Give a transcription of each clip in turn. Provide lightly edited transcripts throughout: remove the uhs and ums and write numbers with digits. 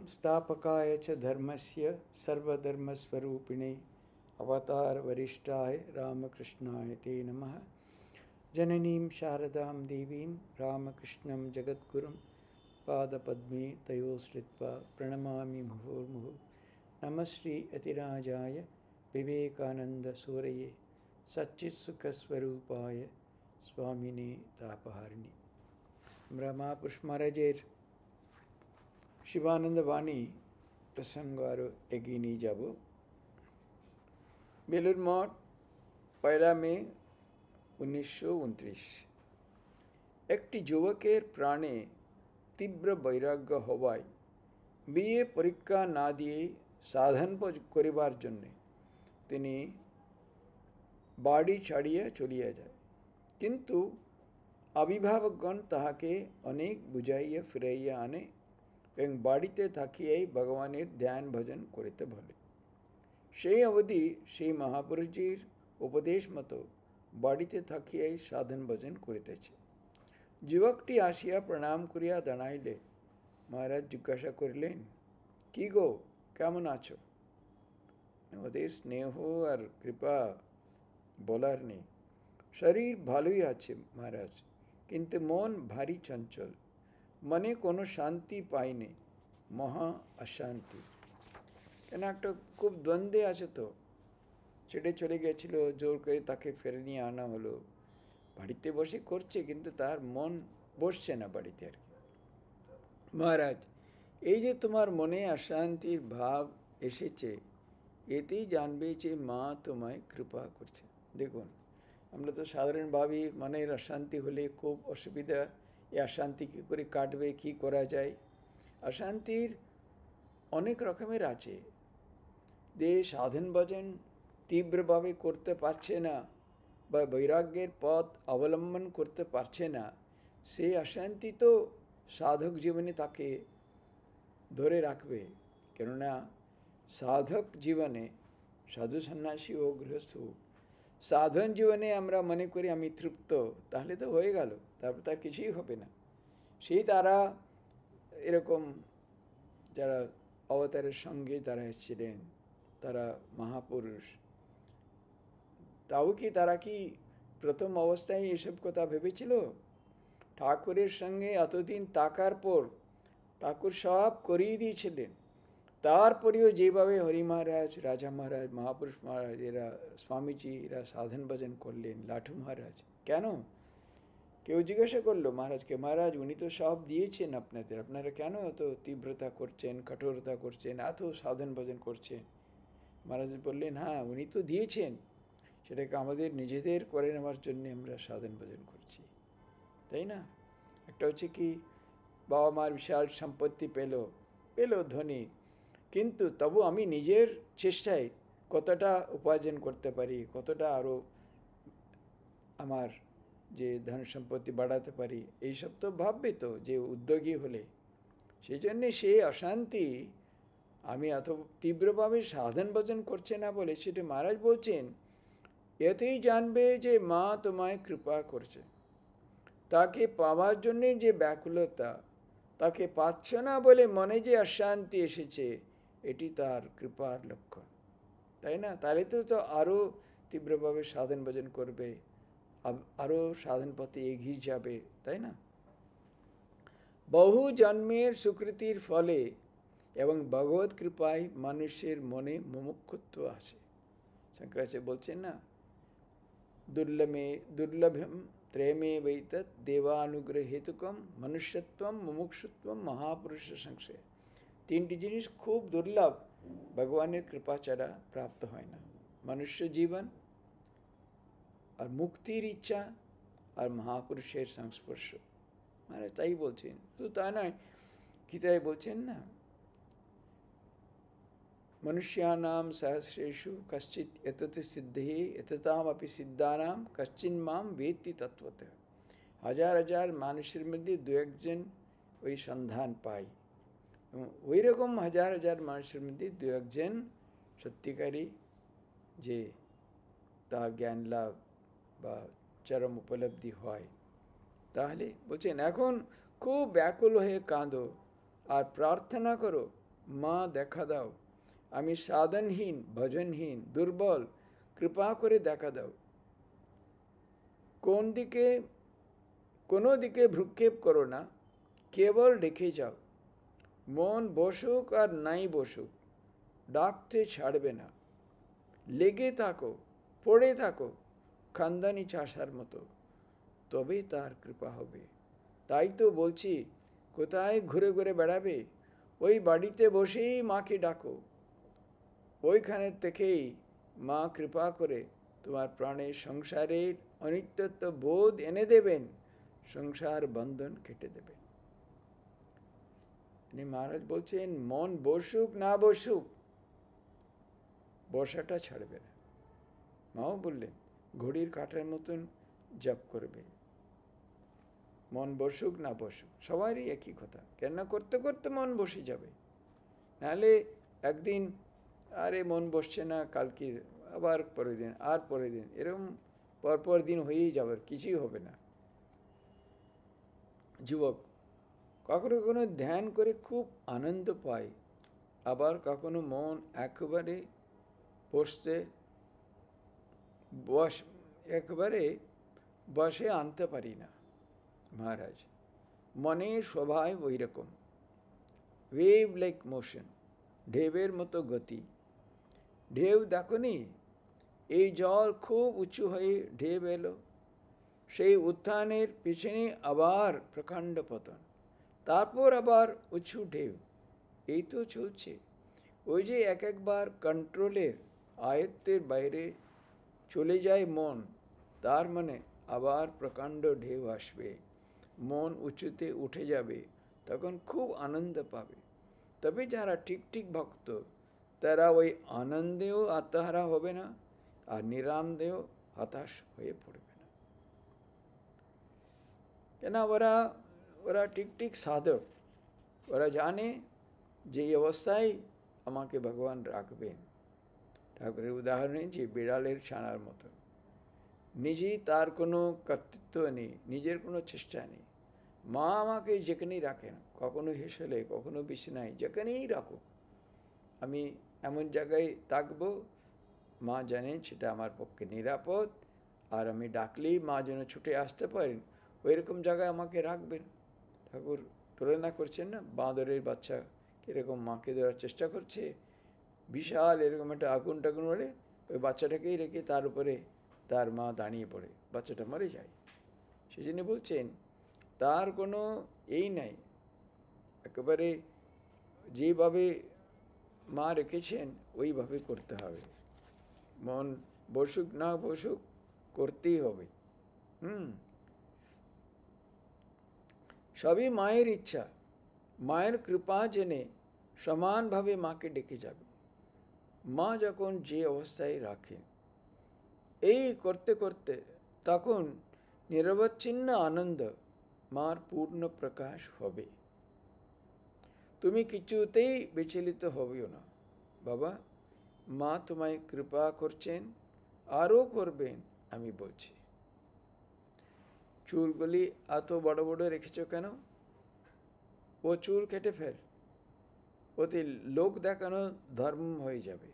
स्थापकाय च धर्मस्य सर्वधर्मस्वरूपिणे अवतार वरिष्ठाय रामकृष्णाय ते नमः। जननीं शारदां देवीं रामकृष्णं जगद्गुरुं पादपद्मे तयोश्रित्वा प्रणमामि मुहुर्मुहुः। नमः श्री अतिराजाय विवेकानन्दसूरये सच्चित्सुखस्वरूपाय स्वामिने तापहारिणे। আমরা মহাপুরুষ মহারাজের শিবানন্দ বাণী প্রসঙ্গ আরও এগিয়ে নিয়ে যাব। বেলুড় মঠ 1 মে 1929। একটি যুবকের প্রাণে তীব্র বৈরাগ্য হওয়ায় বিয়ে পরীক্ষা না দিয়ে সাধন করিবার জন্যে তিনি বাড়ি ছাড়িয়া চলিয়া যায়। কিন্তু অভিভাবকগণ তাহাকে অনেক বুঝাইয়া ফিরাইয়া আনে এবং বাড়িতে থাকিয়াই ভগবানের ধ্যান ভজন করিতে বলে। সেই অবধি সেই মহাপুরুষজির উপদেশ মতো বাড়িতে থাকিয়াই সাধন ভজন করিতেছে। যুবকটি আসিয়া প্রণাম করিয়া দাঁড়াইলে মহারাজ জিজ্ঞাসা করিলেন, কি গো, কেমন আছো? ওদের স্নেহ আর কৃপা বলার নেই। শরীর ভালোই আছে মহারাজ, কিন্তু মন ভারী চঞ্চল, মনে কোনো শান্তি পাইনি, মহা অশান্তি। কেন একটা খুব দ্বন্দ্বে আছে, তো ছেড়ে চলে গেছিল, জোর করে তাকে ফেরে নিয়ে আনা হলো। বাড়িতে বসে করছে কিন্তু তার মন বসছে না বাড়িতে আর কি। মহারাজ, এই যে তোমার মনে অশান্তির ভাব এসেছে, এতেই জানবে যে মা তোমায় কৃপা করছে। দেখুন, আমরা তো সাধারণভাবে মনের অশান্তি হলে খুব অসুবিধা, এই অশান্তি কী করে কাটবে, কী করা যায়। অশান্তির অনেক রকমের আছে। যে সাধন ভজন তীব্রভাবে করতে পারছে না বা বৈরাগ্যের পথ অবলম্বন করতে পারছে না, সেই অশান্তি তো সাধক জীবনে তাকে ধরে রাখবে। কেননা সাধক জীবনে, সাধু সন্ন্যাসী ও গৃহস্থ সাধন জীবনে আমরা মনে করি আমি তৃপ্ত, তাহলে তো হয়ে গেল, তারপর তার কিছুই হবে না। সেই তারা এরকম যারা অবতারের সঙ্গে তারা এসেছিলেন, তারা মহাপুরুষ, তাও কি তারা কি প্রথম অবস্থায় এসব কথা ভেবেছিল? ঠাকুরের সঙ্গে এতদিন থাকার পর ঠাকুর সব করিয়ে দিয়েছিলেন, তারপরেও যেভাবে হরি মহারাজ, রাজা মহারাজ, মহাপুরুষ মহারাজ, এরা স্বামীজি, এরা সাধন ভজন করলেন, লাঠু মহারাজ, কেন? কেউ জিজ্ঞাসা করলো মহারাজকে, মহারাজ উনি তো সব দিয়েছেন আপনাদের, আপনারা কেন এত তীব্রতা করছেন, কঠোরতা করছেন, এত সাধন ভজন করছেন? মহারাজ বললেন, হ্যাঁ উনি তো দিয়েছেন, সেটাকে আমাদের নিজেদের করে নেওয়ার জন্য আমরা সাধন ভজন করছি, তাই না? একটা হচ্ছে কি, বাবা মার বিশাল সম্পত্তি পেল ধনী, কিন্তু তবু আমি নিজের চেষ্টায় কতটা উপার্জন করতে পারি, কতটা আরও আমার যে ধন সম্পত্তি বাড়াতে পারি, এইসব তো ভাববে তো যে উদ্যোগী হলে। সেই জন্যে সেই অশান্তি আমি এত তীব্রভাবে সাধন ভজন করছে না বলে সেটা মহারাজ বলছেন, এতেই জানবে যে মা তোমায় কৃপা করছে। তাকে পাওয়ার জন্যে যে ব্যাকুলতা, তাকে পাচ্ছ না বলে মনে যে অশান্তি এসেছে, এটি তার কৃপার লক্ষণ, তাই না? তাহলে তো আরও তীব্রভাবে সাধন ভজন করবে, আরও সাধন পথে এগিয়ে যাবে, তাই না? বহু জন্মের সুকৃতির ফলে এবং ভগবত কৃপায় মানুষের মনে মুমুক্ষুত্ব আছে। শঙ্করাচার্য বলছেন না, দুর্লভম ত্রয়মে বৈতৎ দেবানুগ্রহ হেতুকম মনুষ্যত্বম মুমুক্ষুত্বম মহাপুরুষ সংশয়। তিনটি জিনিস খুব দুর্লভ, ভগবানের কৃপা ছাড়া প্রাপ্ত হয় না। মনুষ্য জীবন, আর মুক্তির ইচ্ছা, আর মহাপুরুষের সংস্পর্শ। মানে তাই বলছেন, শুধু তা নয়, গীতায় বলছেন না, মনুষ্যানাম সহস্রেষু কশ্চিৎ এততে সিদ্ধে এততামপি সিদ্ধানাম কশ্চিন মাম বেত্তি তত্ত্বতঃ। হাজার হাজার মানুষের মধ্যে দু একজন ওই সন্ধান পায়, এবং ওই রকম হাজার হাজার মানুষের মধ্যে দু একজন সত্যিকারী যে তার জ্ঞান লাভ বা চরম উপলব্ধি হয়। তাহলে বলছেন এখন খুব ব্যাকুল হয়ে কাঁদো আর প্রার্থনা করো মা দেখা দাও, আমি সাধনহীন, ভজনহীন, দুর্বল, কৃপা করে দেখা দাও। কোনো দিকে ভ্রুক্ষেপ করো না, কেবল রেখে যাও। মন বসুক আর নাই বসুক, ডাকতে ছাড়বে না। লেগে থাকো, পড়ে থাকো খানদানি চাষার মতো, তবেই তার কৃপা হবে। তাই তো বলছি, কোথায় ঘুরে ঘুরে বেড়াবে? ওই বাড়িতে বসেই মাকে ডাকো। ওইখানে থেকেই মা কৃপা করে তোমার প্রাণের সংসারের অনিত্যত্ব বোধ এনে দেবেন, সংসার বন্ধন কেটে দেবেন। মহারাজ বলছেন, মন বসুক না বসুক, বসাটা ছাড়বে না। মাও বললেন, ঘড়ির কাঁটার মতন জপ করবে। মন বসুক না বসুক, সবারই একই কথা। কেন করতে করতে মন বসে যাবে, নাহলে একদিন আরে মন বসছে না, কালকে আবার পরের দিন, আর পরের দিন, এরকম পরপর দিন হয়েই যাবে, কিছুই হবে না। যুবক কখনো কখনো ধ্যান করে খুব আনন্দ পায়, আবার কখনো মন একেবারে বসে আনতে পারি না। মহারাজ, মনের স্বভাব ওই রকম, ওয়েভ লাইক মোশন, ঢেউয়ের মতো গতি। ঢেউ দেখনি, এই জল খুব উঁচু হয়ে ঢেউ এলো, সেই উত্থানের পিছনে আবার প্রকাণ্ড পতন, তারপর আবার উঁচু ঢেউ, এই তো চলছে। ওই যে একবার কন্ট্রোলের আয়ত্তের বাইরে চলে যায় মন, তার মানে আবার প্রকাণ্ড ঢেউ আসবে, মন উঁচুতে উঠে যাবে, তখন খুব আনন্দ পাবে। তবে যারা ঠিক ঠিক ভক্ত, তারা ওই আনন্দেও আত্মহারা হবে না, আর নিরানন্দেও হতাশ হয়ে পড়বে না। কেন? ওরা ঠিক ঠিক সাধক, ওরা জানে যে এই অবস্থায় আমাকে ভগবান রাখবেন। ঠাকুরের উদাহরণে যে বিড়ালের ছানার মতো, নিজেই তার কোনো কর্তৃত্ব নেই, নিজের কোনো চেষ্টা নেই। মা আমাকে যেখানেই রাখেন, কখনো হেসেলে, কখনো বিছানায়, যেখানেই রাখুক, আমি এমন জায়গায় থাকবো, মা জানেন সেটা আমার পক্ষে নিরাপদ, আর আমি ডাকলেই মা যেন ছুটে আসতে পারেন, ওই রকম জায়গায় আমাকে রাখবেন। ঠাকুর তুলনা করছেন না, বাঁদরের বাচ্চা কীরকম মাকে দেওয়ার চেষ্টা করছে, বিশাল এরকম একটা আগুন টাগুন বলে, ওই বাচ্চাটাকেই রেখে তার উপরে তার মা দাঁড়িয়ে পড়ে, বাচ্চাটা মরে যায়। সেই জন্য বলছেন, তার কোনো এই নাই, একেবারে যেভাবে মা রেখেছেন ওইভাবে করতে হবে। মন বসুক না বসুক, করতেই হবে। সবই মায়ের ইচ্ছা, মায়ের কৃপা জেনে সমানভাবে মাকে ডেকে যাবে। মা যখন যে অবস্থায় রাখেন, এই করতে করতে তখন নিরবচ্ছিন্ন আনন্দ মার পূর্ণ প্রকাশ হবে। তুমি কিছুতেই বিচলিত হবেও না। বাবা, মা তোমায় কৃপা করছেন, আরও করবেন, আমি বলছি। চুলগুলি এত বড় বড় রেখেছ কেন? ও চুল কেটে ফেল, ওতে লোক দেখানো ধর্ম হয়ে যাবে।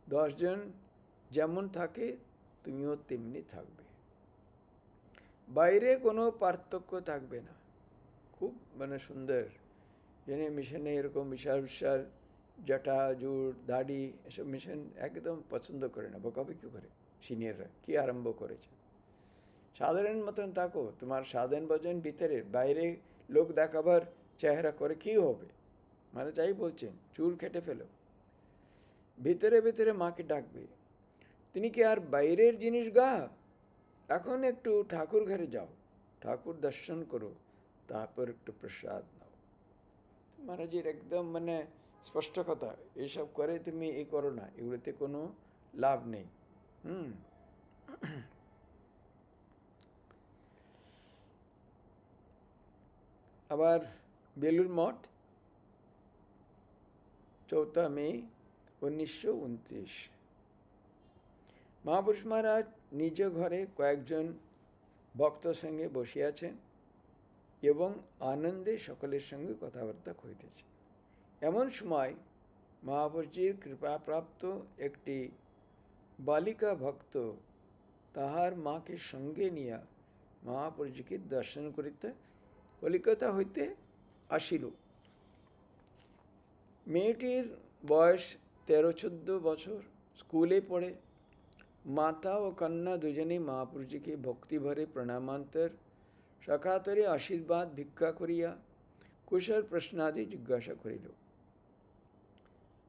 10 জন যেমন থাকে তুমিও তেমনি থাকবে, বাইরে কোনো পার্থক্য থাকবে না। খুব সুন্দর, যিনি মিশনে এরকম বিশাল বিশাল জটা, জুট, দাড়ি এসব মিশন একদম পছন্দ করে না, বকাবকি করে সিনিয়ররা, কি আরম্ভ করেছে। সাধারণ মতন থাকো, তোমার সাধারণ ভজন ভিতরে, বাইরে লোক দেখাবার চেহারা করে কি হবে? মানে যাই বলছেন, চুল কেটে ফেলো, ভিতরে ভিতরে মাকে ডাকবে। তিনি কি আর বাইরের জিনিস গা? এখন একটু ঠাকুর ঘরে যাও, ঠাকুর দর্শন করো, তারপর একটু প্রসাদ নাও। মহারাজের একদম স্পষ্ট কথা, এইসব করে তুমি এই করো না, এগুলোতে কোনো লাভ নেই। আবার বেলুর মঠ, 4 মে 1929। মহাপুরুষ মহারাজ নিজ ঘরে কয়েকজন ভক্তর সঙ্গে বসিয়াছেন এবং আনন্দে সকলের সঙ্গে কথাবার্তা কইতেছেন। এমন সময় মহাপুরুষের কৃপাপ্রাপ্ত একটি বালিকা ভক্ত তাহার মাকে সঙ্গে নিয়া মহাপুরুষকে দর্শন করিতে কলিকাতা হইতে আসিল। মেয়েটির বয়স 13-14 বছর, স্কুলে পড়ে। মাতা ও কন্যা দুজনেই মহাপুরুষকে ভক্তিভরে প্রণামান্তর সকাতরে আশীর্বাদ ভিক্ষা করিয়া কুশল প্রশ্নাদি জিজ্ঞাসা করিল।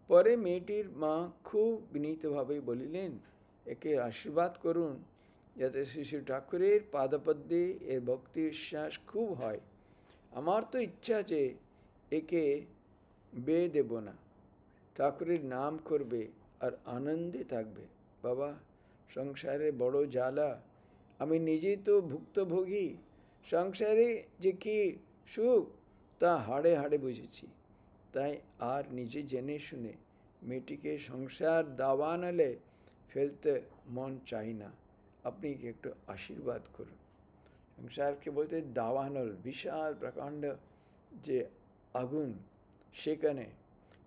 পরে মেয়েটির মা খুব বিনীতভাবে বলিলেন, একে আশীর্বাদ করুন যাতে শ্রী শ্রী ঠাকুরের পাদপদ্মে এর ভক্তি বিশ্বাস খুব হয়। আমার তো ইচ্ছা যে একে বিয়ে দেব না, ঠাকুরের নাম করবে আর আনন্দে থাকবে। বাবা, সংসারে বড় জ্বালা, আমি নিজেই তো ভুক্তভোগী। সংসারে যে কি সুখ তা হাড়ে হাড়ে বুঝেছি। তাই আর নিজে জেনে শুনে মেয়েটিকে সংসার দাওয়ানালে ফেলতে মন চাই না। আপনি কি একটু আশীর্বাদ করুন। সংসারকে বলতে দাওয়ানল, বিশাল প্রকাণ্ড যে আগুন, সেখানে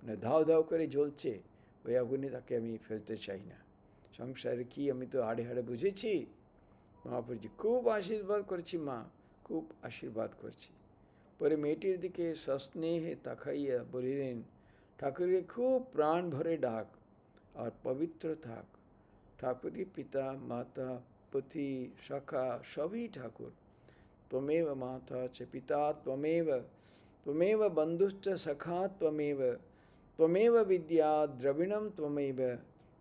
মানে ধাও ধাও করে জ্বলছে, ওই আগুনে তাকে আমি ফেলতে চাই না। সংসারে কি আমি তো হাড়ে হাড়ে বুঝেছি। মহাপুরুষজি খুব আশীর্বাদ করছি মা, খুব আশীর্বাদ করছি। পরে মেয়েটির দিকে সস্নেহে তাকাইয়া বলিলেন, ঠাকুরকে খুব প্রাণ ভরে ডাক আর পবিত্র থাক। ঠাকুরই পিতা মাতা পতি সখা সবই ঠাকুর। त्वमेव माता च पिता त्वमेव, त्वमेव बन्धुश्च सखा त्वमेव, त्वमेव विद्या द्रविणं त्वमेव,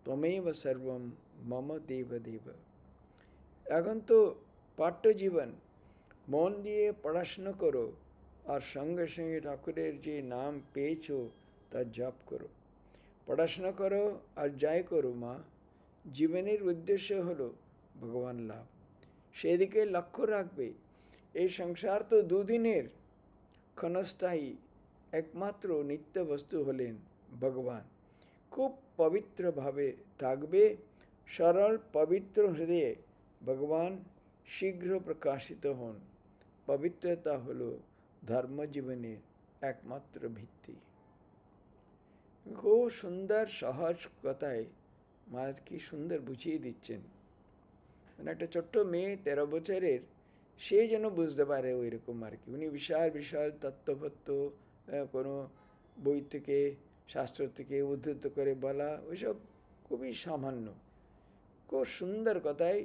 त्वमेव सर्वं मम देव देव। এখন তো পাঠ্য জীবন, মন দিয়ে পড়াশোনা করো আর সঙ্গে সঙ্গে ঠাকুরের যে নাম পেয়েছো তার জপ করো। পড়াশোনা করো আর যাই করো মা, জীবনের উদ্দেশ্য হলো ভগবান লাভ, সেদিকে লক্ষ্য রাখবে। এই সংসার তো দুদিনের, ক্ষণস্থায়ী। একমাত্র নিত্য বস্তু হলেন ভগবান। খুব পবিত্রভাবে থাকবে, সরল পবিত্র হৃদয়ে ভগবান শীঘ্র প্রকাশিত হন। পবিত্রতা হল ধর্মজীবনের একমাত্র ভিত্তি। খুব সুন্দর সহজ কথায় মহারাজ কি সুন্দর বুঝিয়ে দিচ্ছেন। মানে একটা ছোট্ট মেয়ে 13 বছরের, সে যেন বুঝতে পারে ওই রকম আর কি। উনি বিশাল বিশাল তত্ত্বপত্য কোনো বই থেকে শাস্ত্র থেকে উদ্ধৃত করে বলা, ওইসব খুবই সামান্য। খুব সুন্দর কথাই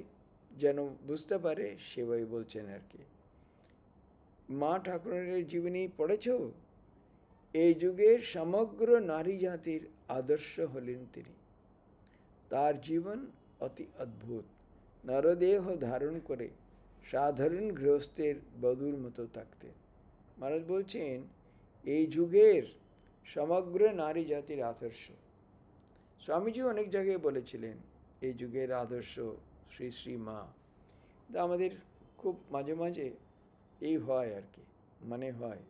যেন বুঝতে পারে সেভাবে বলছেন আর কি। মা ঠাকুরের জীবনী পড়েছ? এই যুগের সমগ্র নারী জাতির আদর্শ হলেন তিনি। তার জীবন অতি অদ্ভুত। নরদেহ ধারণ করে সাধারণ গৃহস্থের বধূর মতো থাকতেন। মহারাজ বলছেন এই যুগের সমগ্র নারী জাতির আদর্শ। স্বামীজি অনেক জায়গায় বলেছিলেন এই যুগের আদর্শ শ্রী শ্রী মা। আমাদের খুব মাঝে মাঝে এই হয় আর কি, মানে হয়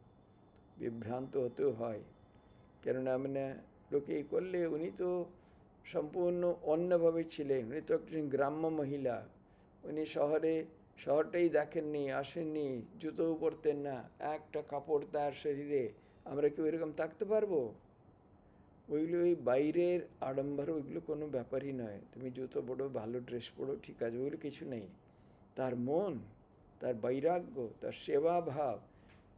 বিভ্রান্ত হতেও হয়। কেননা মানে লোকে এই করলে উনি তো সম্পূর্ণ অন্যভাবে ছিলেন। উনি তো একজন গ্রাম্য মহিলা, উনি শহরটাই দেখেননি, আসেননি, জুতোও পরতেন না, একটা কাপড় তার শরীরে। আমরা কি ওইরকম থাকতে পারবো? ওইগুলো ওই বাইরের আড়ম্বর, ওইগুলো কোনো ব্যাপারই নয়। তুমি জুতো পড়ো, ভালো ড্রেস পড়ো, ঠিক আছে, ওইগুলো কিছু নেই। তার মন, তার বৈরাগ্য, তার সেবা ভাব,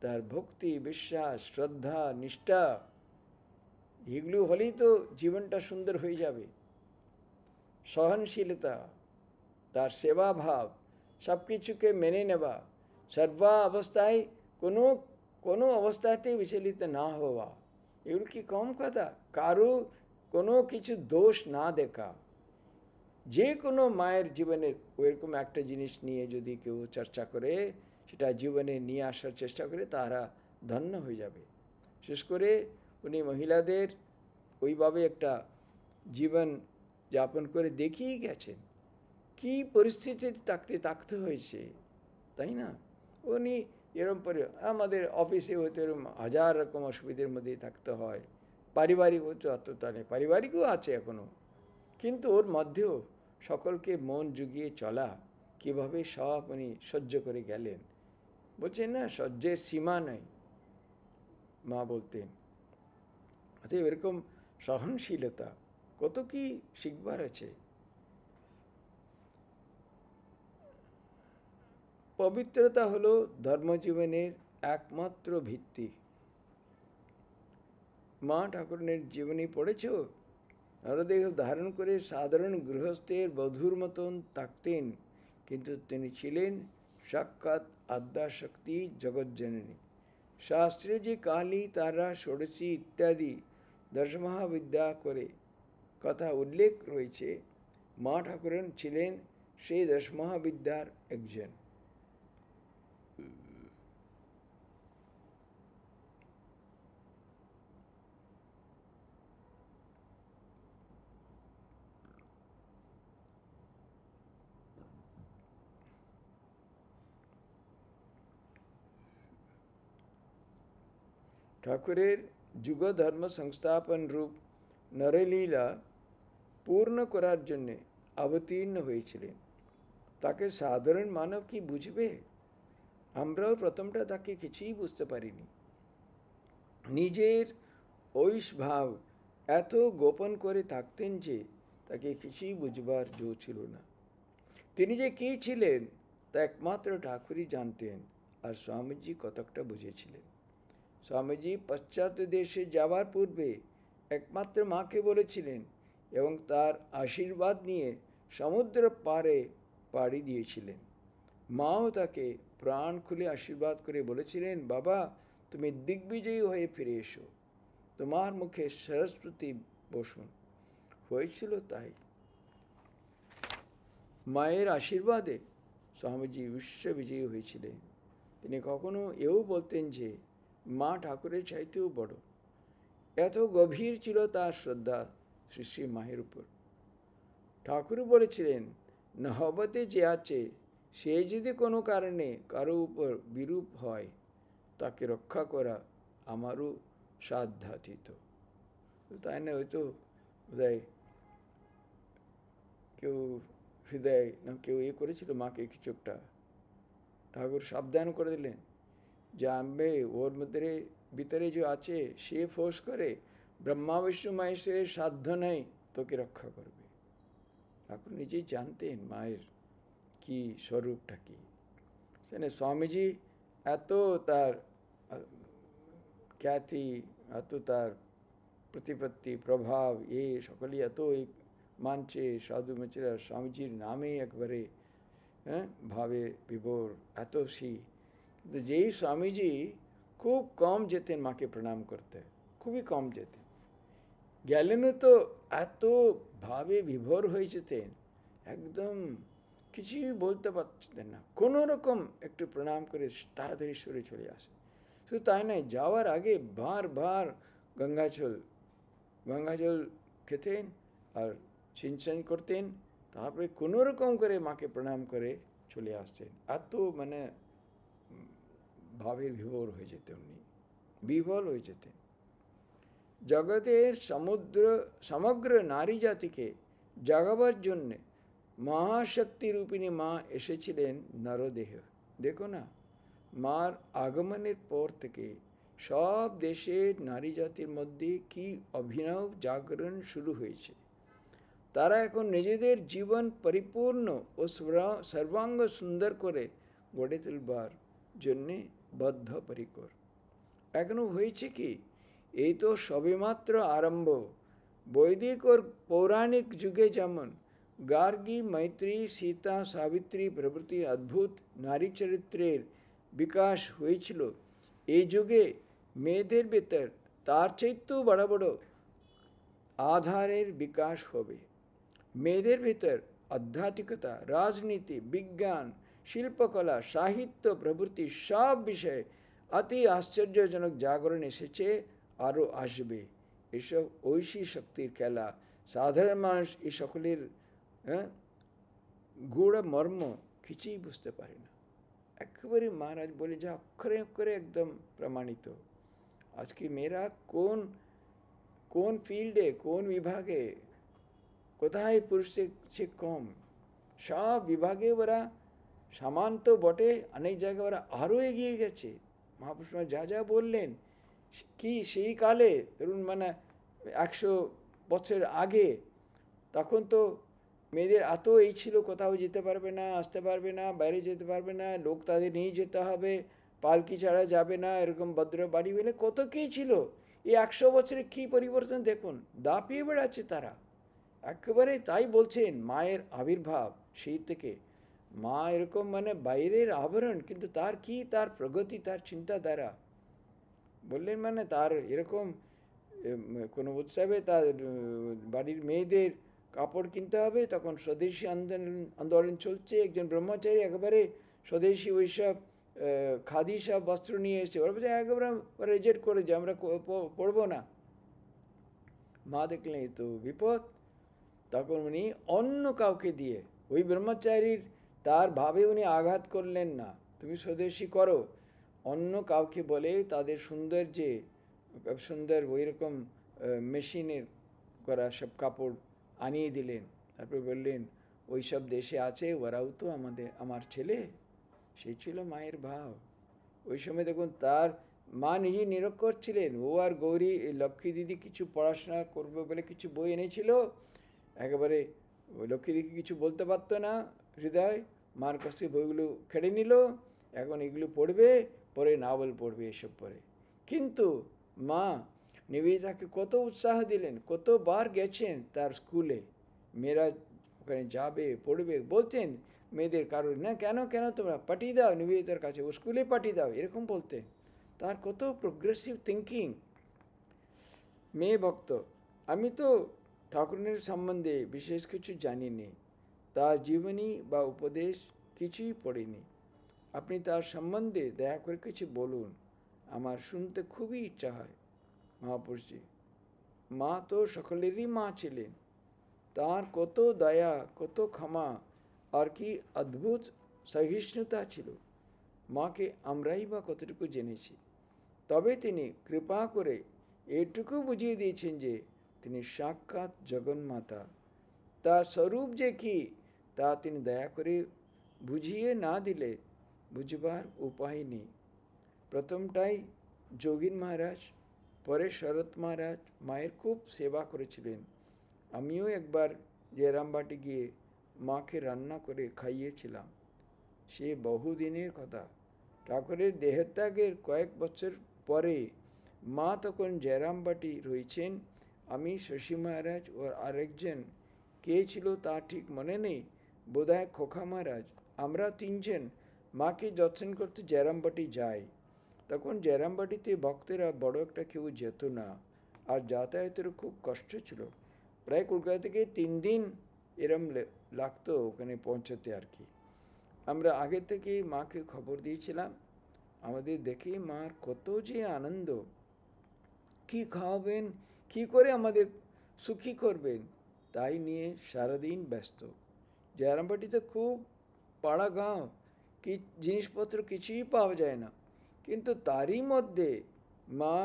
তার ভক্তি, বিশ্বাস, শ্রদ্ধা, নিষ্ঠা, এগুলো হলেই তো জীবনটা সুন্দর হয়ে যাবে। সহনশীলতা, তার সেবা ভাব, সব কিছুকে মেনে নেওয়া, সর্বা অবস্থায় কোনো অবস্থাতেই বিচলিত না হওয়া, এগুলো কি কম কথা? কারো কোনো কিছু দোষ না দেখা। যে কোনো মায়ের জীবনের ওইরকম একটা জিনিস নিয়ে যদি কেউ চর্চা করে, সেটা জীবনে নিয়ে আসার চেষ্টা করে, তারা ধন্য হয়ে যাবে। বিশেষ করে উনি মহিলাদের ওইভাবে একটা জীবন যাপন করে দেখিয়ে গেছেন। কি পরিস্থিতিতে থাকতে হয়েছে, তাই না? উনি এরকম আমাদের অফিসে হয়তো এরকম হাজার রকম অসুবিধার মধ্যেই থাকতে হয়। পারিবারিক হচ্ছে অতটা নেই, পারিবারিকও আছে এখনও, কিন্তু ওর মধ্যেও সকলকে মন জুগিয়ে চলা, কীভাবে সব উনি সহ্য করে গেলেন। বলছেন না, সহ্যের সীমা নেই, মা বলতেন। অতএব এরকম সহনশীলতা কত কি শিখবার আছে। পবিত্রতা হলো ধর্মজীবনের একমাত্র ভিত্তি। মা ঠাকুরানীর জীবনী পড়েছ? নরদেহ ধারণ করে সাধারণ গৃহস্থের বধূর মতন থাকতেন, কিন্তু তিনি ছিলেন সাক্ষাৎ আদ্যাশক্তি জগজ্জননী। শাস্ত্রে যে কালী, তারা, ষোড়শী ইত্যাদি দশমহাবিদ্যা করে কথা উল্লেখ রয়েছে, মা ঠাকুরানী ছিলেন সেই দশমহাবিদ্যার একজন। ঠাকুরের যুগ ধর্ম সংস্থাপন রূপ নরলীলা পূর্ণ করার জন্যে অবতীর্ণ হয়েছিলেন। তাকে সাধারণ মানব কি বুঝবে? আমরাও প্রথমটা তাকে কিছুই বুঝতে পারিনি। নিজের ঐশ ভাব এত গোপন করে থাকতেন যে তাকে কিছুই বুঝবার জো ছিল না। তিনি যে কে ছিলেন তা একমাত্র ঠাকুরই জানতেন, আর স্বামীজি কতকটা বুঝেছিলেন। স্বামীজি পাশ্চাত্য দেশে যাওয়ার পূর্বে একমাত্র মাকে বলেছিলেন এবং তার আশীর্বাদ নিয়ে সমুদ্র পাড়ে পাড়ি দিয়েছিলেন। মাও তাকে প্রাণ খুলে আশীর্বাদ করে বলেছিলেন, বাবা, তুমি দিগ্বিজয়ী হয়ে ফিরে এসো, তোমার মুখে সরস্বতী বসুন। হয়েছিল তাই। মায়ের আশীর্বাদে স্বামীজি বিশ্ববিজয়ী হয়েছিলেন। তিনি কখনো এও বলতেন যে মা ঠাকুরের চাইতেও বড়। এত গভীর ছিল তার শ্রদ্ধা শ্রী শ্রী মায়ের উপর। ঠাকুর বলেছিলেন, নহবতে যে আছে সে যদি কোনো কারণে কারো উপর বিরূপ হয়, তাকে রক্ষা করা আমারও সাধ্যাতীত। তাই না? হয়তো বোধহয় কেউ হৃদয় না কেউ করেছিল মাকে কিছু একটা, ঠাকুর সাবধান করে দিলেন যে আমি ওর মধ্যে ভিতরে যে আছে সে ফোর্স করে, ব্রহ্মা বিষ্ণু মহেশ্বরের সাধ্য নেই তোকে রক্ষা করবে। ঠাকুর নিজেই জানতেন মায়ের কি স্বরূপটা কি। সেখানে স্বামীজি এত তার খ্যাতি, এত তার প্রতিপত্তি, প্রভাব, সকলেই এত মানছে, সাধু মেচেরা স্বামীজির নামে একবারে ভাবে বিভোর, এত কিন্তু যেই স্বামীজি খুব কম যেতেন মাকে প্রণাম করতে, খুবই কম যেতেন, গেলেনও তো এত ভাবে বিভোর হয়ে যেতেন, একদম কিছুই বলতে পারতেন না, কোনো রকম একটু প্রণাম করে তাড়াতাড়ি সরে চলে আসে। শুধু তাই নয়, যাওয়ার আগে বারবার গঙ্গাজল খেতেন আর সিঞ্চন করতেন, তারপরে কোনো রকম করে মাকে প্রণাম করে চলে আসতেন। এত মানে ভাবে বিভোর হয়ে যেতেন, উনি বিভোর হয়ে যেতেন। জগতের সমগ্র নারী জাতিকে জাগাবার জন্যে মহাশক্তি রূপিণী মা এসেছিলেন নরদেহ। দেখো না, মার আগমনের পর থেকে সব দেশের নারী জাতির মধ্যে কি অভিনব জাগরণ শুরু হয়েছে। তারা এখন নিজেদের জীবন পরিপূর্ণ ও সর্বাঙ্গ সুন্দর করে গড়ে তুলবার জন্যে বদ্ধপরিকর। এখনো হয়েছে কি? এই তো সবেমাত্র আরম্ভ। বৈদিক ও পৌরাণিক যুগে যেমন গার্গী, মৈত্রী, সীতা, সাবিত্রী প্রভৃতি অদ্ভুত নারী চরিত্রের বিকাশ হয়েছিল, এই যুগে মেয়েদের ভেতর তার চাইতেও বড় বড় আধারের বিকাশ হবে। মেয়েদের ভেতর আধ্যাত্মিকতা, রাজনীতি, বিজ্ঞান, শিল্পকলা, সাহিত্য প্রভৃতি সব বিষয়ে অতি আশ্চর্যজনক জাগরণ এসেছে, আরও আসবে। এসব ঐশী শক্তির খেলা। সাধারণ মানুষ এই সকলের গূঢ় মর্ম কিছুই বুঝতে পারে না। একেবারে মহারাজ বলে যা অক্ষরে অক্ষরে একদম প্রমাণিত। আজকে মেয়েরা কোন ফিল্ডে, কোন বিভাগে, কোথায় পুরুষের চেয়ে কম? সব বিভাগে ওরা সমান তো বটে, অনেক জায়গায় ওরা আরও এগিয়ে গেছে। মহাপুরুষ যা যা বললেন কি সেই কালে, ধরুন মানে 100 বছর আগে, তখন তো মেয়েদের এত এই ছিল, কোথাও যেতে পারবে না, আসতে পারবে না, বাইরে যেতে পারবে না, লোক তাদের নিয়ে যেতে হবে, পালকি ছাড়া যাবে না, এরকম ভদ্র বাড়ি বলে কত কী ছিল। এই 100 বছরে কী পরিবর্তন দেখুন, দাপিয়ে বেড়াচ্ছে তারা একেবারে। তাই বলছেন মায়ের আবির্ভাব সেই থেকে, মা এরকম মানে বাইরের আবরণ, কিন্তু তার কি, তার প্রগতি, তার চিন্তাধারা। বললেন মানে তার এরকম কোনো উৎসবে তার বাড়ির মেয়েদের কাপড় কিনতে হবে, তখন স্বদেশি আন্দোলন চলছে, একজন ব্রহ্মচারী একেবারে স্বদেশি ওইসব খাদি সব বস্ত্র নিয়ে এসেছে, ওরা বলছে একেবারে রিজেক্ট করে যে আমরা পরবো না। মা দেখলেন এই তো বিপদ, তখন উনি অন্য কাউকে দিয়ে, ওই ব্রহ্মচারীর তার ভাবে উনি আঘাত করলেন না, তুমি স্বদেশী করো, অন্য কাউকে বলে তাদের সুন্দর যে সুন্দর ওই রকম মেশিনের করা সব কাপড় আনিয়ে দিলেন। তারপর বললেন ওই সব দেশে আছে, ওরাও তো আমার ছেলে। সেই ছিল মায়ের ভাব। ওই সময় দেখুন তার মা নিজেই নিরক্ষর ছিলেন, ও আর গৌরী লক্ষ্মী দিদি কিছু পড়াশোনা করবে বলে কিছু বই এনেছিল, একেবারে ওই লক্ষ্মী দিদি কিছু বলতে পারতো না, হৃদয় মার কাছে বইগুলো কেড়ে নিল, এখন এগুলো পড়বে, পরে নাভেল পড়বে এসব পড়ে। কিন্তু মা নিবেদিতাকে কত উৎসাহ দিলেন, কতবার গেছেন তার স্কুলে, মেয়েরা ওখানে যাবে পড়বে, বলতেন মেয়েদের কারোর না, কেন কেন তোমরা পাঠিয়ে দাও নিবেদিতার কাছে, ও স্কুলে পাঠিয়ে দাও, এরকম বলতেন। তার কত প্রোগ্রেসিভ থিঙ্কিং, মেয়ে ভক্ত। আমি তো ঠাকুরের সম্বন্ধে বিশেষ কিছু জানিনি, তার জীবনী বা উপদেশ কিছুই পড়িনি। আপনি তার সম্বন্ধে দয়া করে কিছু বলুন, আমার শুনতে খুবই ইচ্ছা হয়। মহাপুরুষজি, মা তো সকলেরই মা ছিলেন, তার কত দয়া, কত ক্ষমা, আর কি অদ্ভুত সহিষ্ণুতা ছিল। মাকে আমরাই বা কতটুকু জেনেছি। তবে তিনি কৃপা করে এটুকু বুঝিয়ে দিয়েছেন যে তিনি সাক্ষাৎ জগন্মাতা, তার স্বরূপ যে কি তা তিনি দয়া করে বুঝিয়ে না দিলে বুঝবার উপায় নেই। প্রথমটাই যোগীন মহারাজ, পরে শরৎ মহারাজ মায়ের খুব সেবা করেছিলেন। আমিও একবার জয়রামবাটি গিয়ে মাকে রান্না করে খাইয়েছিলাম, সে বহুদিনের কথা। ঠাকুরের দেহত্যাগের কয়েক বছর পরে মা তখন জয়রামবাটি রয়েছেন, আমি শশী মহারাজ ও আরেকজন কে ছিল তা ঠিক মনে নেই, বোধহয় খোকা মহারাজ, আমরা তিনজন মাকে যত্ন করতে জয়রামবাটি যাই। তখন জয়রামবাটিতে ভক্তেরা বড় একটা কেউ যেত না, আর যাতায়াতের খুব কষ্ট ছিল। প্রায় কলকাতা থেকে 3 দিন এরম লাগতো ওখানে পৌঁছতে আর কি। আমরা আগে থেকে মাকে খবর দিয়েছিলাম, আমাদের দেখে মার কত যে আনন্দ, কি খাওয়াবেন, কি করে আমাদের সুখী করবেন, তাই নিয়ে সারাদিন ব্যস্ত। জয়রামবাটিতে খুব পাড়া গাঁও, কি জিনিসপত্র কিছুই পাওয়া যায় না, কিন্তু তারই মধ্যে মা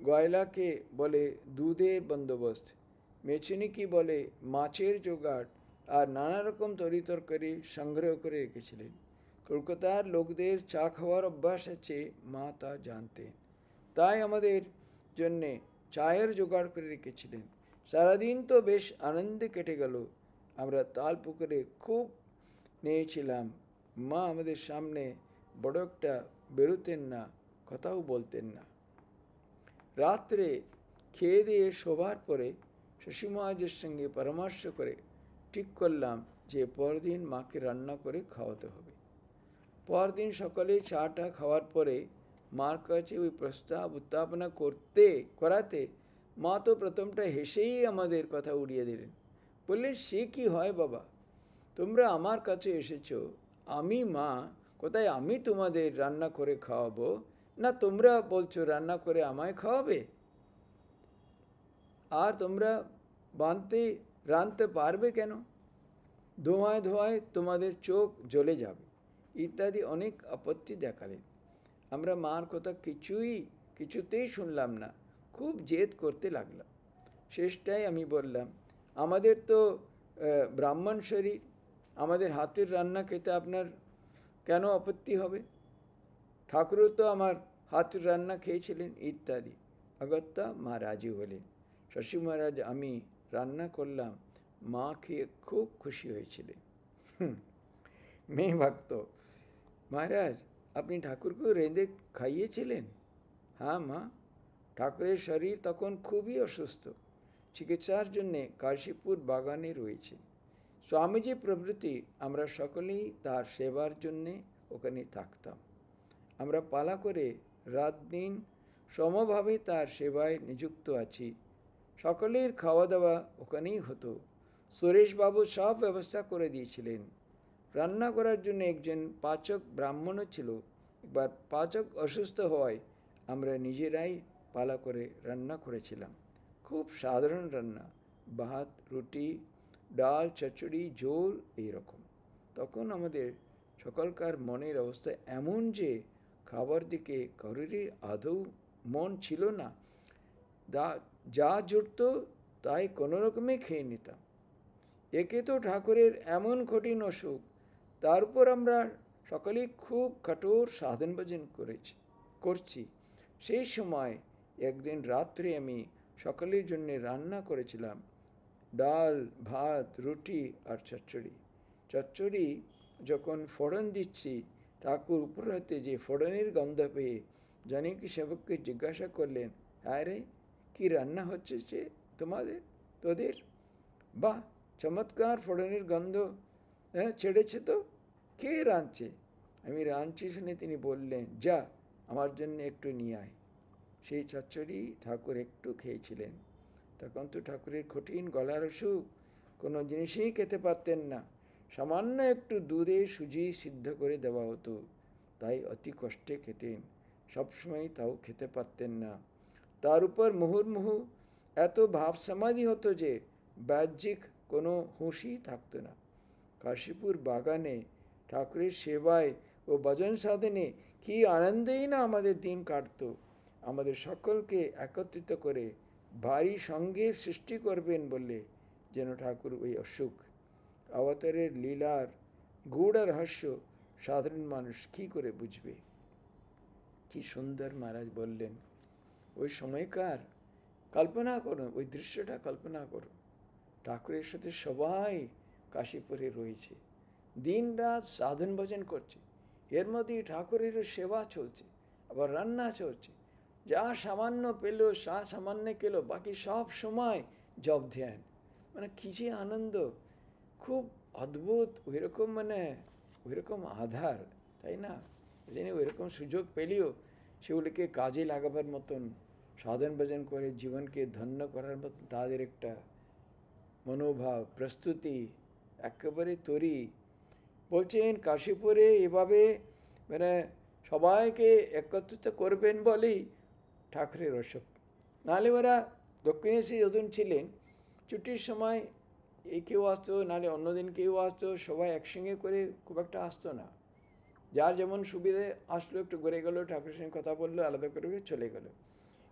গয়লাকে বলে দুধের বন্দোবস্ত, মেচুনিকে বলে মাছের জোগাড়, আর নানা রকম তরিতরকারি সংগ্রহ করে রেখেছিলেন। কলকাতার লোকদের চা খাওয়ার অভ্যাস আছে, মা তা জানতেন, তাই আমাদের জন্যে চায়ের জোগাড় করে রেখেছিলেন। সারাদিন তো বেশ আনন্দে কেটে গেল। আমরা তাল পুকুরে খুব নিয়েছিলাম। মা আমাদের সামনে বড় একটা বেরোতেন না, কথাও বলতেন না। রাত্রে খেয়ে দিয়ে শোবার পরে শশী মহারাজের সঙ্গে পরামর্শ করে ঠিক করলাম যে পরদিন মাকে রান্না করে খাওয়াতে হবে। পরদিন সকালে চাটা খাওয়ার পরে মার কাছে ওই প্রস্তাব উত্থাপনা করাতে মা তো প্রথমটা হেসেই আমাদের কথা উড়িয়ে দিলেন। বললেন, সে কি হয় বাবা, তোমরা আমার কাছে এসেছো, আমি মা, কোথায় আমি তোমাদের রান্না করে খাওয়াবো, না তোমরা বলছো রান্না করে আমায় খাওয়াবে, আর তোমরা রাঁধতে পারবে কেন, ধোঁয়ায় ধোঁয়ায় তোমাদের চোখ জ্বলে যাবে, ইত্যাদি অনেক আপত্তি দেখালেন। আমরা মার কথা কিছুতেই শুনলাম না, খুব জেদ করতে লাগলাম। শেষটায় আমি বললাম, আমাদের তো ব্রাহ্মণ শরীর, আমাদের হাতের রান্না খেতে আপনার কেন আপত্তি হবে, ঠাকুরও তো আমার হাতের রান্না খেয়েছিলেন, ইত্যাদি। অগত্যা মা রাজি হলেন। শ্বশুর মহারাজ আমি রান্না করলাম, মা খেয়ে খুব খুশি হয়েছিলেন। মেয়ে ভাবত, মহারাজ আপনি ঠাকুরকে রেঁধে খাইয়েছিলেন? হ্যাঁ মা, ঠাকুরের শরীর তখন খুবই অসুস্থ, চিকিৎসার জন্যে কাশীপুর বাগানে রয়েছে। স্বামীজি প্রভৃতি আমরা সকলেই তার সেবার জন্যে ওখানে থাকতাম। আমরা পালা করে রাত দিন সমভাবে তার সেবায় নিযুক্ত আছি। সকলের খাওয়া দাওয়া ওখানেই হতো। সুরেশবাবু সব ব্যবস্থা করে দিয়েছিলেন। রান্না করার জন্য একজন পাচক ব্রাহ্মণও ছিল। একবার পাচক অসুস্থ হওয়ায় আমরা নিজেরাই পালা করে রান্না করেছিলাম। খুব সাধারণ রান্না, ভাত, রুটি, ডাল, চচ্চড়ি, ঝোল, এইরকম। তখন আমাদের সকলকার মনের অবস্থা এমন যে খাবার দিকে কারোরই আদৌ মন ছিল না। যা জুটত তাই কোনো রকমে খেয়ে নিতাম। একে তো ঠাকুরের এমন কঠিন অসুখ, তার উপর আমরা সকলেই খুব কঠোর সাধন ভজন করছি। সেই সময় একদিন রাত্রে আমি সকলের জন্য রান্না করেছিলাম ডাল, ভাত, রুটি আর চচ্চড়ি। চচ্চড়ি যখন ফোড়ন দিচ্ছি, ঠাকুর উপর হতে যে ফোড়নের গন্ধ পেয়ে জানকী সেবককে জিজ্ঞাসা করলেন, হ্যাঁ রে, কি রান্না হচ্ছে যে তোদের? বাহ, চমৎকার ফোড়নের গন্ধ ছেড়েছে তো, কে রাঁধছে? আমি রাঁধছি শুনে তিনি বললেন, যা আমার জন্য একটু নিয়ে আয়। সেই চচ্চড়ি ঠাকুর একটু খেয়েছিলেন। তখন তো ঠাকুরের কঠিন গলার অসুখ, কোনো জিনিসই খেতে পারতেন না। সামান্য একটু দুধে সুজি সিদ্ধ করে দেওয়া হতো, তাই অতি কষ্টে খেতেন। সবসময় তাও খেতে পারতেন না। তার উপর মুহুর্মুহু এত ভাব সমাধি হতো যে বাহ্যিক কোনো হুঁশই থাকতো না। কাশীপুর বাগানে ঠাকুরের সেবায় ও ভজন সাধনে কি আনন্দেই না আমাদের দিন কাটত। আমাদের সকলকে একত্রিত করে ভারী সঙ্গের সৃষ্টি করবেন বললে যেন ঠাকুর ওই অসুখ। অবতারের লীলার গূঢ় রহস্য সাধারণ মানুষ কী করে বুঝবে? কি সুন্দর মহারাজ বললেন। ওই সময়কার কল্পনা করুন, ওই দৃশ্যটা কল্পনা করুন। ঠাকুরের সাথে সবাই কাশীপুরে রয়েছে, দিন রাত সাধন ভজন করছে, এর মধ্যেই ঠাকুরেরও সেবা চলছে, আবার রান্না চলছে। যা সামান্য পেল সামান্য খেলো, বাকি সব সময় জপ ধ্যান। মানে কি যে আনন্দ, খুব অদ্ভুত। ওইরকম আধার, তাই না? জানি ওইরকম সুযোগ পেলেও সেগুলিকে কাজে লাগাবার মতন, সাধন ভজন করে জীবনকে ধন্য করার মতন তাদের একটা মনোভাব, প্রস্তুতি একেবারে তৈরি। বলছেন কাশীপুরে এভাবে সবাইকে একত্রিত করবেন বলেই ঠাকুরের অসুখ। নাহলে ওরা দক্ষিণেশ্বরে যখন ছিলেন, ছুটির সময় কেউ আসতো, নাহলে অন্যদিন কেউ আসতো, সবাই একসঙ্গে করে খুব একটা আসতো না। যার যেমন সুবিধে আসলো, একটু ঘুরে গেলো, ঠাকুরের সঙ্গে কথা বললো, আলাদা করে চলে গেল।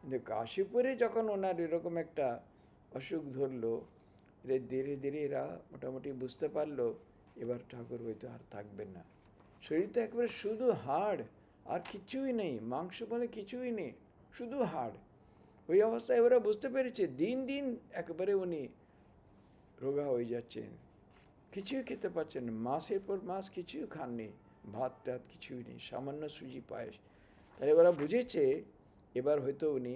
কিন্তু কাশীপুরে যখন ওনার এরকম একটা অসুখ ধরলো, ধীরে ধীরে এরা মোটামুটি বুঝতে পারলো এবার ঠাকুর হয়তো আর থাকবেন না। শরীর তো একেবারে শুধু হাড়, আর কিছুই নেই, মাংস বলে কিছুই নেই, শুধু হাড়। ওই অবস্থায় ওরা বুঝতে পেরেছে দিন দিন একেবারে উনি রোগা হয়ে যাচ্ছেন, কিছুই খেতে পারছেন না, মাসের পর মাস কিছুই খাননি, ভাত টাত কিছুই নেই, সামান্য সুজি পায়েস। তাহলে ওরা বুঝেছে এবার হয়তো উনি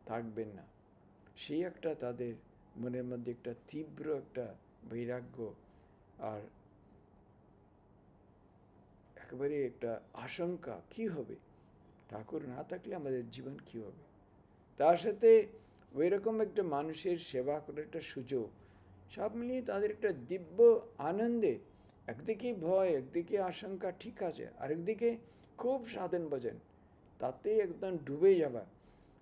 থাকবেন না। সেই একটা তাদের মনের মধ্যে একটা তীব্র একটা বৈরাগ্য আর একেবারে একটা আশঙ্কা, কি হবে ঠাকুর না থাকলে আমাদের জীবন কি হবে। তার সাথে ওই রকম একটা মানুষের সেবা করার একটা সুযোগ, সব মিলিয়ে তাদের একটা দিব্য আনন্দে, একদিকে ভয়, একদিকে আশঙ্কা, ঠিক আছে, আরেকদিকে খুব সাধন ভজন, তাতে একদম ডুবে যাবা।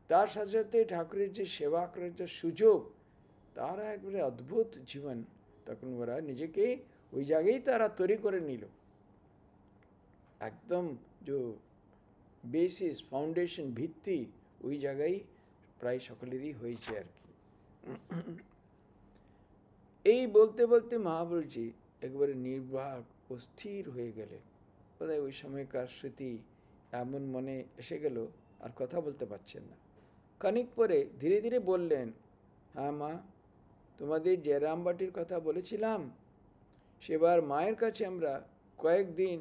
তার সাথে সাথে ঠাকুরের যে সেবা করার যে সুযোগ, তারা একবারে অদ্ভুত জীবন। তখন ওরা নিজেকে ওই জায়গায় তারা তৈরি করে নিল। একদম যে বেসিস, ফাউন্ডেশন, ভিত্তি ওই জায়গায় প্রায় সকলেরই হয়েছে আর কি। এই বলতে বলতে মহাপুরুষজি একবারে নির্বাক ও স্থির হয়ে গেলেন। বোধহয় ওই সময়কার স্মৃতি এমন মনে এসে গেল, আর কথা বলতে পারছেন না। খানিক পরে ধীরে ধীরে বললেন, হ্যাঁ মা, তোমাদের যে রামবাটির কথা বলেছিলাম, সেবার মায়ের কাছে আমরা কয়েকদিন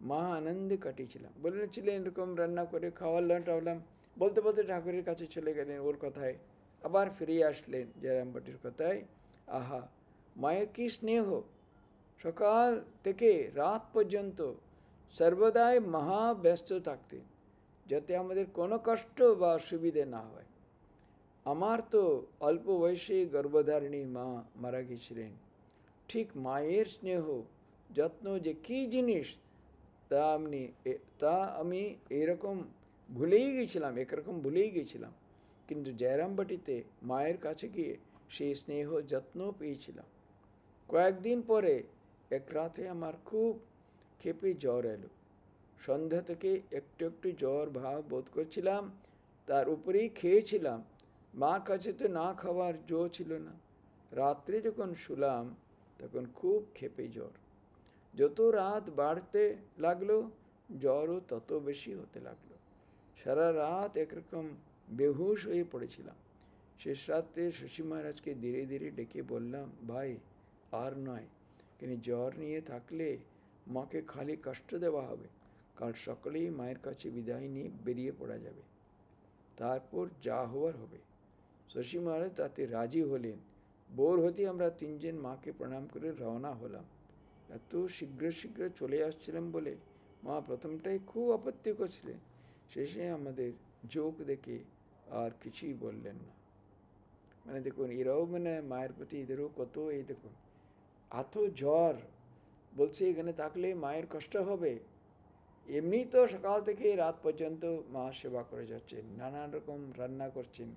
মহা আনন্দে কাটিয়েছিলাম। বলেছিলেন এরকম রান্না করে খাওয়ালাম টাওয়ালাম, বলতে বলতে ঠাকুরের কাছে চলে গেলেন ওর কথায়, আবার ফিরে আসলেন জয়রামবাটির কথায়। আহা, মায়ের কি স্নেহ! সকাল থেকে রাত পর্যন্ত সর্বদাই মহা ব্যস্ত থাকতেন, যাতে আমাদের কোনো কষ্ট বা অসুবিধে না হয়। আমার তো অল্প বয়সে গর্ভধারিণী মা মারা গেছিলেন। ঠিক মায়ের স্নেহ যত্ন যে কী জিনিস তা আমি এরকম একরকম ভুলেই গেছিলাম। কিন্তু জয়রামবাটিতে মায়ের কাছে গিয়ে সেই স্নেহ যত্ন পেয়েছিলাম। কয়েকদিন পরে এক রাতে আমার খুব ক্ষেপে জ্বর এলো। সন্ধ্যা থেকে একটু একটু জ্বর ভাব বোধ করছিলাম, তার উপরেই খেয়েছিলাম। মার কাছে তো না খাওয়ার জো ছিল না। রাত্রে যখন শুলাম তখন খুব ক্ষেপে জ্বর। যত রাত বাড়তে লাগলো জ্বরও তত বেশি হতে লাগলো। সারা রাত একরকম বেহুশ হয়ে পড়েছিলাম। শেষ রাত্রে শশী মহারাজকে ধীরে ধীরে ডেকে বললাম, ভাই আর নয়, কিন্তু জ্বর নিয়ে থাকলে মাকে খালি কষ্ট দেওয়া হবে। কাল সকালেই মায়ের কাছে বিদায় নিয়ে বেরিয়ে পড়া যাবে, তারপর যা হওয়ার হবে। শশী মহারাজ তাতে রাজি হলেন। ভোর হতে আমরা তিনজন মাকে প্রণাম করে রওনা হলাম। এত শীঘ্র শীঘ্র চলে আসছিলাম বলে মা প্রথমটাই খুব আপত্তি করছিলেন। শেষে আমাদের যোগ দেখে আর কিছুই বললেন না। মানে দেখুন, এরাও মানে মায়ের প্রতি এদেরও কত, এই দেখুন এত জ্বর, বলছে এখানে থাকলে মায়ের কষ্ট হবে। এমনি তো সকাল থেকে রাত পর্যন্ত মা সেবা করে যাচ্ছেন, নানান রকম রান্না করছেন,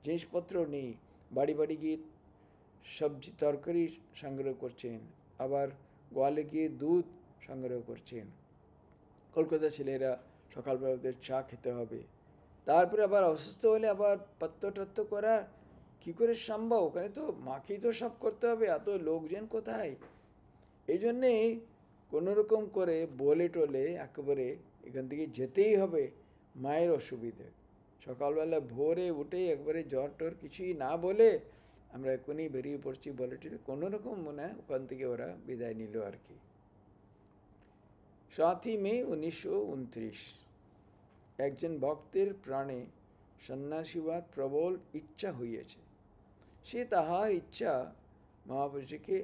জিনিসপত্র নেই, বাড়ি বাড়ি গিয়ে সবজি তরকারি সংগ্রহ করছেন, আবার গোয়ালে গিয়ে দুধ সংগ্রহ করছেন। কলকাতা ছেলেরা সকালবেলা ওদের চা খেতে হবে, তারপরে আবার অসুস্থ হলে আবার পত্য টত্য করা কী করে সম্ভব? ওখানে তো মাকেই তো সব করতে হবে, এত লোকজন কোথায়? এই জন্যে কোনোরকম করে বলে টলে একেবারে এখান থেকে যেতেই হবে। মায়ের অসুবিধে, সকালবেলা ভোরে উঠে একবারে জ্বর টর কিছুই না বলে আমরা এখনই বেরিয়ে পড়ছি বলে টলে কোনোরকম মনে হয় ওখান থেকে ওরা বিদায় নিল আর কি। 7ই মে 1929 একজন ভক্তের প্রাণে সন্ন্যাসী হওয়ার প্রবল ইচ্ছা হইয়াছে। সে তাহার ইচ্ছা মহাপুরুষকে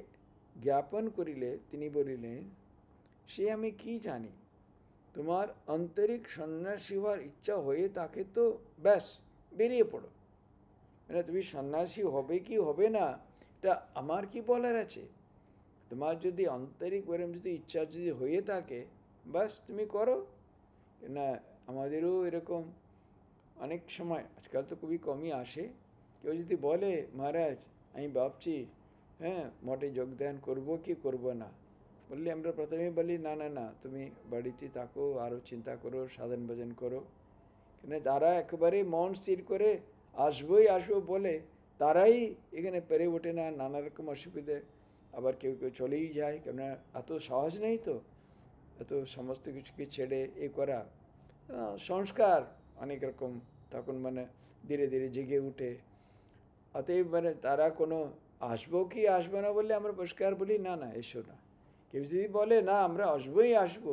জ্ঞাপন করিলে তিনি বলিলেন, সে আমি কি জানি, তোমার আন্তরিক সন্ন্যাসী হওয়ার ইচ্ছা হয়ে থাকে তো ব্যাস বেরিয়ে পড়ো। মানে তুমি সন্ন্যাসী হবে কি হবে না এটা আমার কি বলার আছে? তোমার যদি আন্তরিক ওরম যদি ইচ্ছা যদি হয়ে থাকে ব্যাস তুমি করো না। আমাদেরও এরকম অনেক সময়, আজকাল তো খুবই কমই আসে, কেউ যদি বলে মহারাজ আমি ভাবছি মঠে যোগদান করবো কি করব না, বললে আমরা প্রথমে বলি না না না, তুমি বাড়িতে থাকো, আরও চিন্তা করো, সাধন ভজন করো। কেন যারা একেবারে মন স্থির করে আসবো বলে তারাই এখানে পেরে ওঠে না, নানা রকম অসুবিধে, আবার কেউ কেউ চলেই যায়। কেননা এত সহজ নেই তো এত সমস্ত কিছুকে ছেড়ে করা। সংস্কার অনেক রকম তখন মানে ধীরে ধীরে জেগে উঠে। অতএব মানে তারা কোনো আসবো কি আসবে না বললে আমরা পরিষ্কার বলি না না এসো না। কেউ যদি বলে না আমরা আসবো,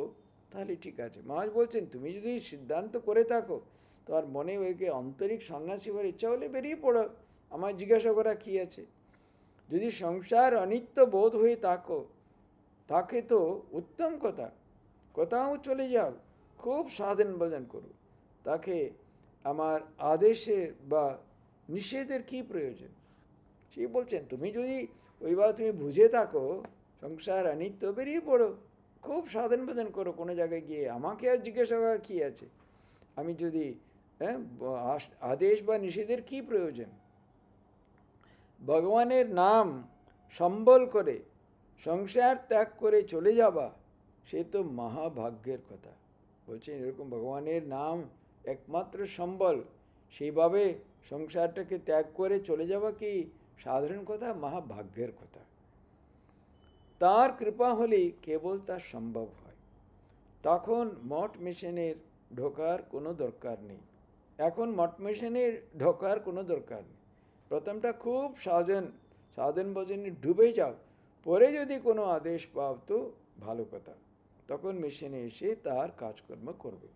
তাহলে ঠিক আছে। মহারাজ বলছেন তুমি যদি সিদ্ধান্ত করে থাকো, তোমার মনে ওইকে আন্তরিক সন্ন্যাসী হওয়ার ইচ্ছা হলে বেরিয়ে পড়ো, আমার জিজ্ঞাসা করা কী আছে। যদি সংসার অনিত্য বোধ হয়ে তাকে তো উত্তম কথা, কোথাও চলে যাও, খুব সাধন ভজন করো, তাকে আমার আদেশের বা নিষেধের কী প্রয়োজন? সেই বলছেন তুমি যদি ওইভাবে তুমি বুঝে থাকো সংসার অনিত্য, বেরিয়ে পড়ো, খুব সাধন ভজন করো কোনো জায়গায় গিয়ে, আমাকে আর জিজ্ঞাসা করার কী আছে? আমি যদি আদেশ বা নিষেধের কী প্রয়োজন? ভগবানের নাম সম্বল করে সংসার ত্যাগ করে চলে যাবা, সে তো মহাভাগ্যের কথা। বলছেন এরকম ভগবানের নাম একমাত্র সম্বল, সেইভাবে সংসারটাকে ত্যাগ করে চলে যাওয়া কি সাধারণ কথা? মহাভাগ্যের কথা। তার কৃপা হলেই কেবল তা সম্ভব হয়। তখন মঠ মিশনের ঢোকার কোনো দরকার নেই। এখন মঠ মিশনে ঢোকার কোনো দরকার নেই। প্রথমটা খুব সাধন ভজনে ডুবে যাও, পরে যদি কোনো আদেশ পাও তো ভালো কথা, তখন মিশনে এসে তার কাজকর্ম করবে।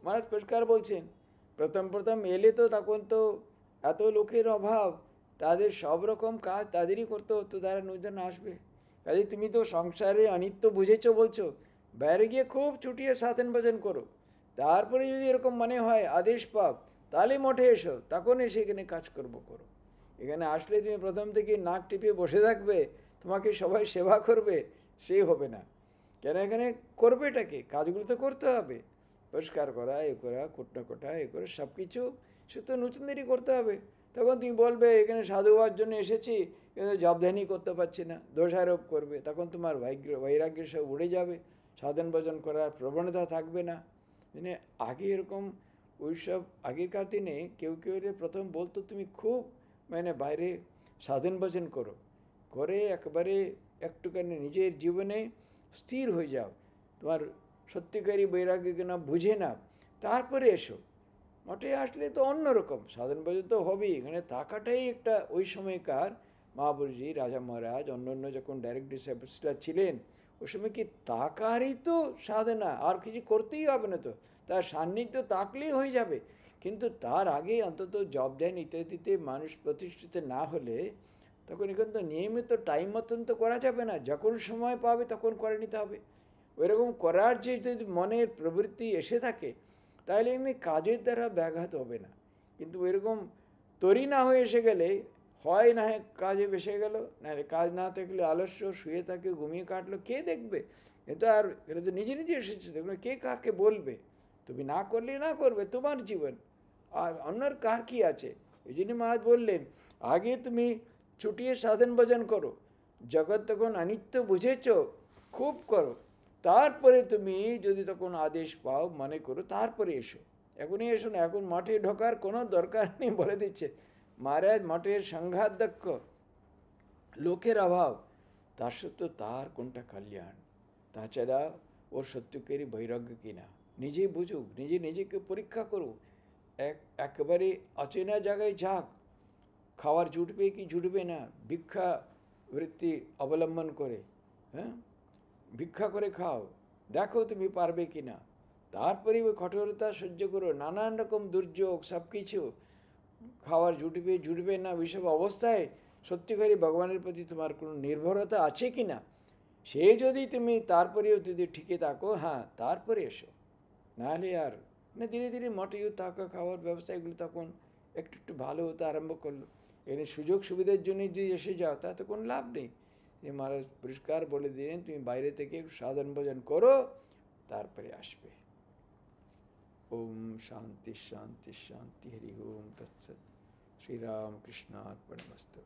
মহারাজ পরিষ্কার বলছেন, প্রথম প্রথম এলে তো তখন তো এত লোকের অভাব, তাদের সব রকম কাজ তাদেরই করতে হতো, তারা নূতন আসবে। কাজে তুমি তো সংসারে অনিত্য বুঝেছো বলছো, বাইরে গিয়ে খুব ছুটিয়ে সাধন ভজন করো, তারপরে যদি এরকম মনে হয় আদেশ পাও, তাহলে মঠে এসো, তখন এসে এখানে কাজকর্ম করো। এখানে আসলে তুমি প্রথম থেকে নাক টিপে বসে থাকবে, তোমাকে সবাই সেবা করবে, সে হবে না। কেন, এখানে করবেটাকে, কাজগুলো তো করতে হবে, পরিষ্কার করা, এ করা, কোটনা কোটা, এ করে সব কিছু সে তো নতুনদেরই করতে হবে। তখন তুমি বলবে এখানে সাধু হওয়ার জন্য এসেছি, কিন্তু জবধানি করতে পারছি না, দোষারোপ করবে, তখন তোমার বৈরাগ্য সব উড়ে যাবে, সাধন ভজন করার প্রবণতা থাকবে না। মানে আগে এরকম ওইসব আগেকার দিনে কেউ কেউ প্রথম বলতো তুমি খুব মানে বাইরে সাধন ভজন করো, করে একবারে একটুখানি নিজের জীবনে স্থির হয়ে যাও, তোমার সত্যিকারই বৈরাগ্য কিনা বুঝে নাও, তারপরে এসো। মঠে আসলে তো অন্যরকম সাধন ভজন তো হবেই, এখানে থাকাটাই একটা ওই সময়কার মহাপুরুষজি, রাজা মহারাজ, অন্য অন্য যখন ডাইরেক্ট ডিসাইপলসরা ছিলেন, ওই সময় কি তাকারই তো সাধনা, আর কিছু করতেই হবে না, তো তার সান্নিধ্য থাকলেই হয়ে যাবে। কিন্তু তার আগে অন্তত জব দেন ইত্যাদিতে মানুষ প্রতিষ্ঠিত না হলে তখন এখানে তো নিয়মিত টাইম মতন তো করা যাবে না, যখন সময় পাবে তখন করে নিতে হবে। ওইরকম করার যে যদি মনের প্রবৃত্তি এসে থাকে, তাহলে এমনি কাজের দ্বারা ব্যাঘাত হবে না। কিন্তু এরকম তৈরি না হয়ে এসে গেলে হয় না, কাজে বেসে গেল, নাহলে কাজ না থাকলে আলস্য, শুয়ে থাকে, ঘুমিয়ে কাটলো, কে দেখবে? এটা আর এটা তো নিজে নিজে এসেছে, দেখবে কে কাকে বলবে? তুমি না করলে না করবে, তোমার জীবন, আর অন্যর কার কি আছে? এই জন্য মহারাজ বললেন, আগে তুমি ছুটিয়ে সাধন ভজন করো, জগৎ তখন অনিত্য বুঝেছ, খুব করো, তারপরে তুমি যদি তখন আদেশ পাও মনে করো, তারপরে এসো। এখনই এসো না, এখন মঠে ঢোকার কোনো দরকার নেই বলে দিচ্ছে মহারাজ। মঠের সংঘাধ্যক্ষ, লোকের অভাব, তার সত্ত্বেও তার কোনটা কল্যাণ। তাছাড়া ওর সত্যিকারই বৈরাগ্য কিনা নিজেই বুঝুক, নিজেকে পরীক্ষা করুক, একেবারে অচেনা জায়গায় যাক, খাওয়ার জুটবে কি জুটবে না, ভিক্ষা বৃত্তি অবলম্বন করে, হ্যাঁ, ভিক্ষা করে খাও, দেখো তুমি পারবে কি না, তারপরে ওই কঠোরতা সহ্য করো, নানান রকম দুর্যোগ সব কিছু, খাওয়ার জুটবে না, ওইসব অবস্থায় সত্যিকারই ভগবানের প্রতি তোমার কোনো নির্ভরতা আছে কি না, সে যদি তুমি তারপরেও যদি ঠিকই থাকো, হ্যাঁ, তারপরে এসো। নাহলে আর না, ধীরে ধীরে মঠেও থাকা, খাওয়ার ব্যবস্থা এগুলো তখন একটু একটু ভালো হতে আরম্ভ করলো। এখানে সুযোগ সুবিধার জন্য যদি এসে যাও, তাতে কোনো লাভ নেই। মহারাজ পরিষ্কার বলে দিলেন, তুমি বাইরে থেকে সাধন ভজন করো, তারপরে আসবে। ওম শান্তি শান্তি শান্তি, হরি ওম তৎসৎ। শ্রীরাম কৃষ্ণার্পণমস্তু।